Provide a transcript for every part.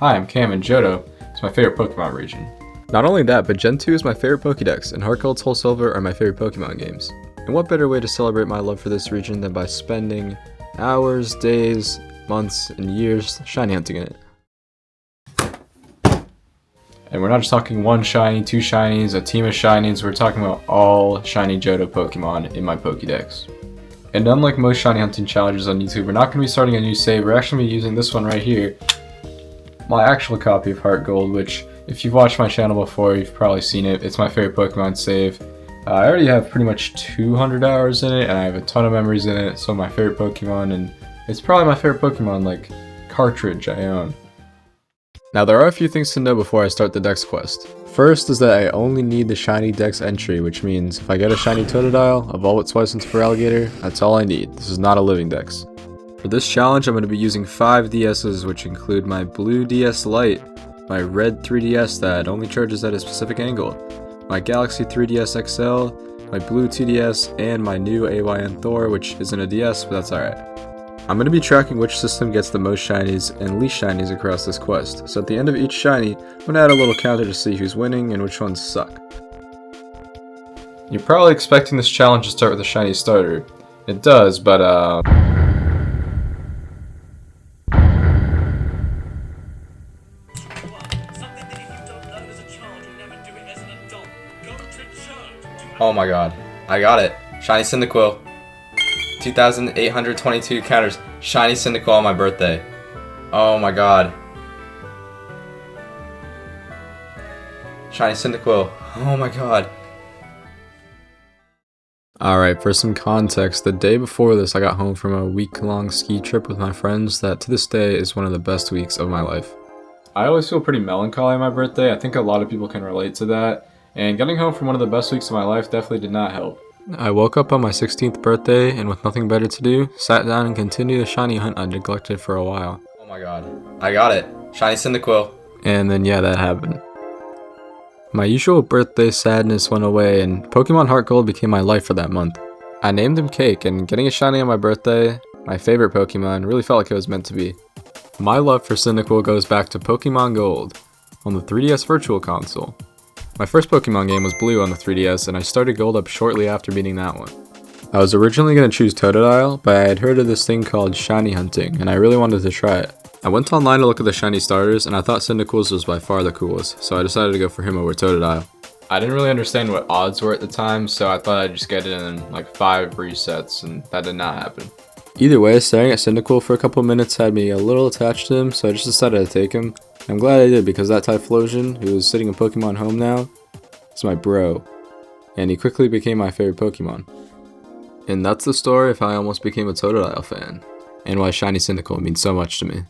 Hi, I'm Cam, and Johto is my favorite Pokemon region. Not only that, but Gen 2 is my favorite Pokédex, and HeartGold, Soul Silver are my favorite Pokemon games. And what better way to celebrate my love for this region than by spending hours, days, months, and years shiny hunting in it. And we're not just talking one shiny, two shinies, a team of shinies, we're talking about all shiny Johto Pokemon in my Pokédex. And unlike most shiny hunting challenges on YouTube, we're not going to be starting a new save, we're actually going to be using this one right here, my actual copy of HeartGold, which if you've watched my channel before, you've probably seen it. It's my favorite Pokemon save. I already have pretty much 200 hours in it, and I have a ton of memories in it, so my favorite Pokemon, and it's probably my favorite Pokemon, like, cartridge I own. Now there are a few things to know before I start the Dex quest. First is that I only need the Shiny-Dex entry, which means if I get a shiny Totodile, evolve it twice into Feraligatr, that's all I need. This is not a living Dex. For this challenge, I'm going to be using 5 DSs, which include my blue DS Lite, my red 3DS that only charges at a specific angle, my Galaxy 3DS XL, my blue 2DS, and my new AYN Thor, which isn't a DS, but that's alright. I'm going to be tracking which system gets the most shinies and least shinies across this quest, so at the end of each shiny, I'm going to add a little counter to see who's winning and which ones suck. You're probably expecting this challenge to start with a shiny starter. It does, but oh my god, I got it. Shiny Cyndaquil. 2,822 counters. Shiny Cyndaquil on my birthday. Oh my god. Shiny Cyndaquil. Oh my god. Alright, for some context, the day before this I got home from a week-long ski trip with my friends that to this day is one of the best weeks of my life. I always feel pretty melancholy on my birthday. I think a lot of people can relate to that. And getting home from one of the best weeks of my life definitely did not help. I woke up on my 16th birthday and with nothing better to do, sat down and continued a shiny hunt I neglected for a while. Oh my god. I got it. Shiny Cyndaquil. And then yeah, that happened. My usual birthday sadness went away and Pokemon HeartGold became my life for that month. I named him Cake, and getting a shiny on my birthday, my favorite Pokemon, really felt like it was meant to be. My love for Cyndaquil goes back to Pokemon Gold on the 3DS Virtual Console. My first Pokemon game was Blue on the 3DS, and I started Gold up shortly after beating that one. I was originally going to choose Totodile, but I had heard of this thing called shiny hunting, and I really wanted to try it. I went online to look at the shiny starters, and I thought Cyndaquil's was by far the coolest, so I decided to go for him over Totodile. I didn't really understand what odds were at the time, so I thought I'd just get it in like 5 resets, and that did not happen. Either way, staring at Cyndaquil for a couple minutes had me a little attached to him, so I just decided to take him. I'm glad I did because that Typhlosion, who is sitting in Pokemon Home now, is my bro, and he quickly became my favorite Pokemon. And that's the story of how I almost became a Totodile fan, and why shiny Cyndaquil means so much to me.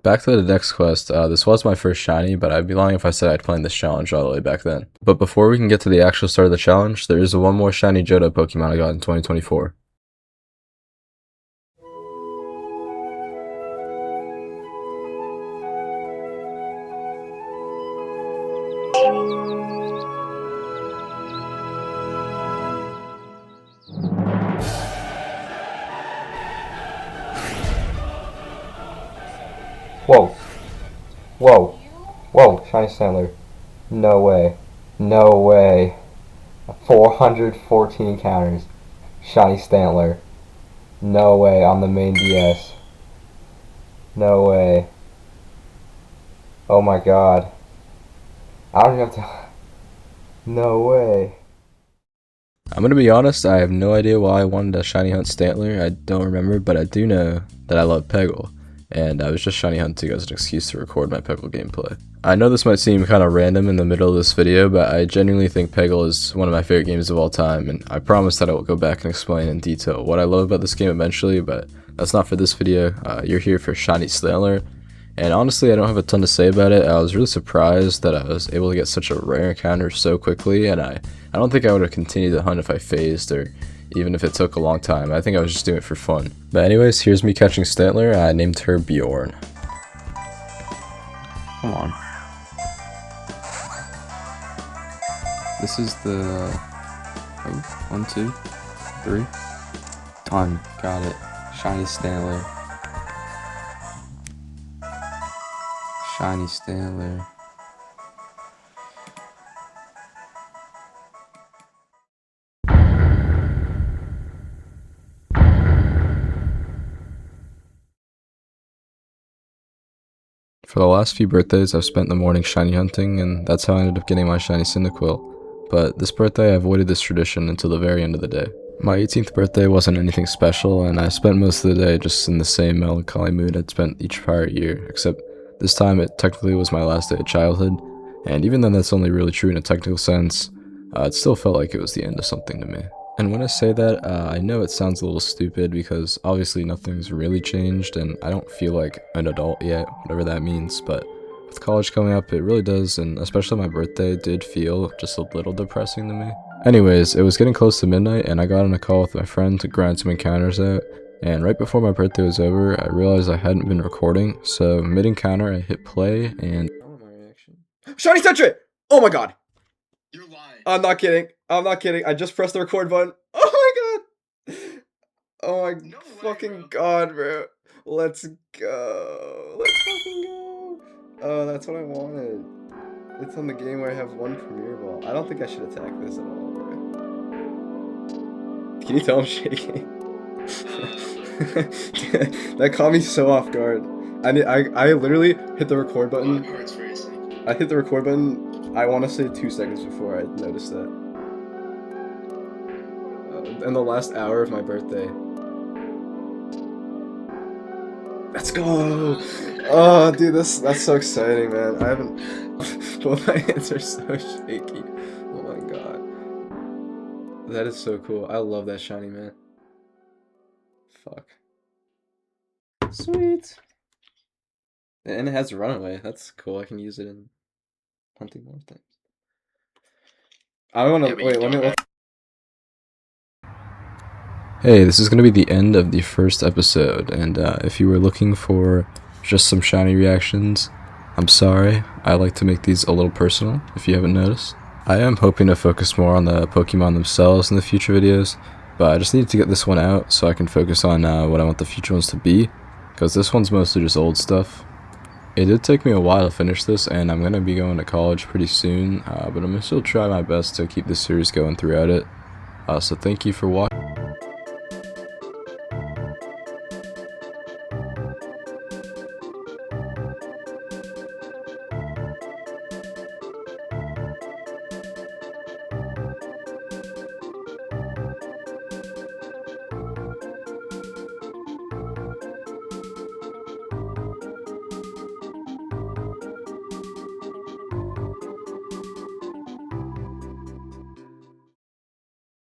Back to the Dex quest, this was my first shiny, but I'd be lying if I said I'd planned this challenge all the way back then. But before we can get to the actual start of the challenge, there is one more shiny Johto Pokemon I got in 2024. Whoa. Whoa. Whoa, shiny Stantler. No way. No way. 414 encounters. Shiny Stantler. No way, on the main DS. No way. Oh my god. I don't even have to... No way. I'm gonna be honest, I have no idea why I wanted to shiny hunt Stantler. I don't remember, but I do know that I love Peggle. And I was just shiny hunting as an excuse to record my Peggle gameplay. I know this might seem kind of random in the middle of this video, but I genuinely think Peggle is one of my favorite games of all time, and I promise that I will go back and explain in detail what I love about this game eventually, but that's not for this video. You're here for shiny Stantler, and honestly I don't have a ton to say about it. I was really surprised that I was able to get such a rare encounter so quickly, and I don't think I would have continued the hunt if I phased, or even if it took a long time. I think I was just doing it for fun. But anyways, here's me catching Stantler. I named her Bjorn. Come on. This is the... Oh, 1, 2, 3. Done. Got it. Shiny Stantler. Shiny Stantler. For the last few birthdays, I've spent the morning shiny hunting, and that's how I ended up getting my shiny Cyndaquil. But this birthday, I avoided this tradition until the very end of the day. My 18th birthday wasn't anything special, and I spent most of the day just in the same melancholy mood I'd spent each prior year, except this time it technically was my last day of childhood, and even though that's only really true in a technical sense, it still felt like it was the end of something to me. And when I say that, I know it sounds a little stupid because obviously nothing's really changed and I don't feel like an adult yet, whatever that means, but with college coming up, it really does, and especially my birthday did feel just a little depressing to me. Anyways, it was getting close to midnight and I got on a call with my friend to grind some encounters out, and right before my birthday was over, I realized I hadn't been recording, so mid-encounter I hit play and... Oh, my reaction. Shiny Tetra! Oh my god! You're lying. I'm not kidding. I'm not kidding. I just pressed the record button. Oh my god. Oh my No way, fucking bro. god, bro. Let's go. Let's fucking go. Oh, that's what I wanted. It's on the game where I have one Premier Ball. I don't think I should attack this at all, bro. Can you tell I'm shaking? That caught me so off guard. I literally hit the record button. My heart's racing. I hit the record button, I want to say 2 seconds before I noticed that. In the last hour of my birthday. Let's go! Oh, dude, that's so exciting, man. I haven't... Both my hands are so shaky. Oh my god. That is so cool. I love that shiny, man. Fuck. Sweet! And it has runaway. That's cool. I can use it in hunting more things. I want to... Wait, let me... Hey, this is going to be the end of the first episode, and if you were looking for just some shiny reactions, I'm sorry. I like to make these a little personal, if you haven't noticed. I am hoping to focus more on the Pokemon themselves in the future videos, but I just needed to get this one out so I can focus on what I want the future ones to be, because this one's mostly just old stuff. It did take me a while to finish this, and I'm going to be going to college pretty soon, but I'm going to still try my best to keep this series going throughout it. So thank you for watching.